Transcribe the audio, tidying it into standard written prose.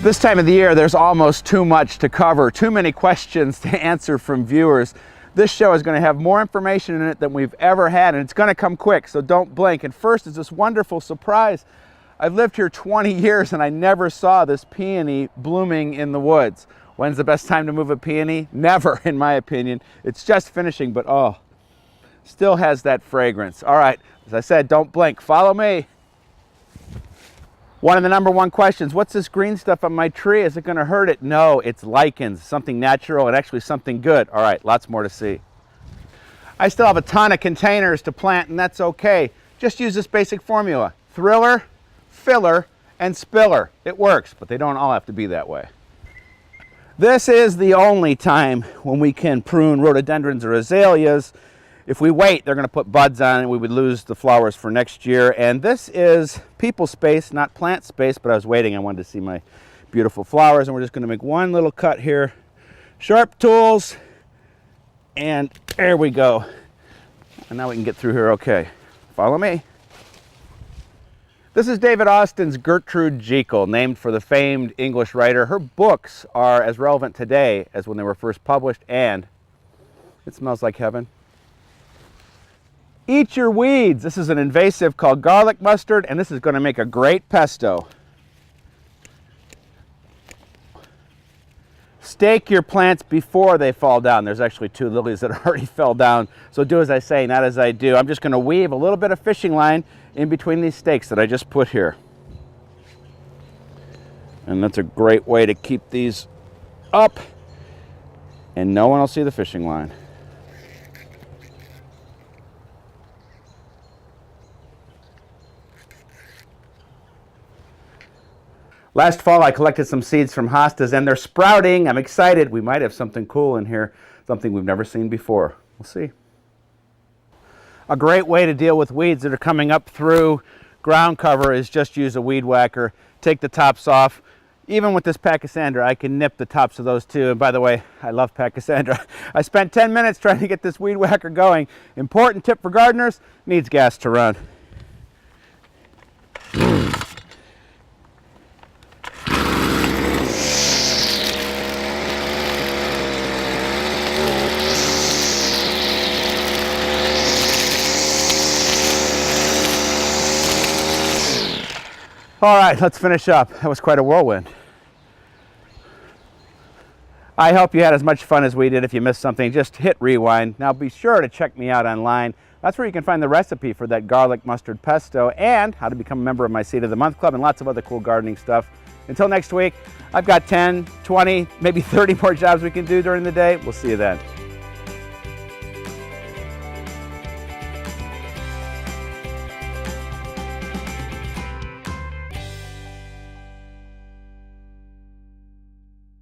This time of the year, there's almost too much to cover, too many questions to answer from viewers. This show is going to have more information in it than we've ever had, and it's going to come quick, so don't blink. And first is this wonderful surprise. I've lived here 20 years and I never saw this peony blooming in the woods. When's the best time to move a peony? Never, in my opinion. It's just finishing, but oh, still has that fragrance. All right, as I said, don't blink. Follow me. One of the #1 questions, what's this green stuff on my tree? Is it going to hurt it? No, it's lichens, something natural and actually something good. All right, lots more to see. I still have a ton of containers to plant, and that's okay. Just use this basic formula: thriller, filler, and spiller. It works, but they don't all have to be that way. This is the only time when we can prune rhododendrons or azaleas. If we wait, they're going to put buds on and we would lose the flowers for next year. And this is people space, not plant space, but I was waiting. I wanted to see my beautiful flowers, and we're just going to make one little cut here. Sharp tools, and there we go. And now we can get through here okay. Follow me. This is David Austin's Gertrude Jekyll, named for the famed English writer. Her books are as relevant today as when they were first published, and it smells like heaven. Eat your weeds. This is an invasive called garlic mustard, and this is going to make a great pesto. Stake your plants before they fall down. There's actually 2 lilies that already fell down, so do as I say, not as I do. I'm just going to weave a little bit of fishing line in between these stakes that I just put here. And that's a great way to keep these up, and no one will see the fishing line. Last fall, I collected some seeds from hostas, and they're sprouting. I'm excited. We might have something cool in here, something we've never seen before. We'll see. A great way to deal with weeds that are coming up through ground cover is just use a weed whacker. Take the tops off. Even with this Pachysandra, I can nip the tops of those too. And by the way, I love Pachysandra. I spent 10 minutes trying to get this weed whacker going. Important tip for gardeners, needs gas to run. All right, let's finish up. That was quite a whirlwind. I hope you had as much fun as we did. If you missed something, just hit rewind. Now be sure to check me out online. That's where you can find the recipe for that garlic mustard pesto and how to become a member of my Seed of the Month Club and lots of other cool gardening stuff. Until next week, I've got 10, 20, maybe 30 more jobs we can do during the day. We'll see you then.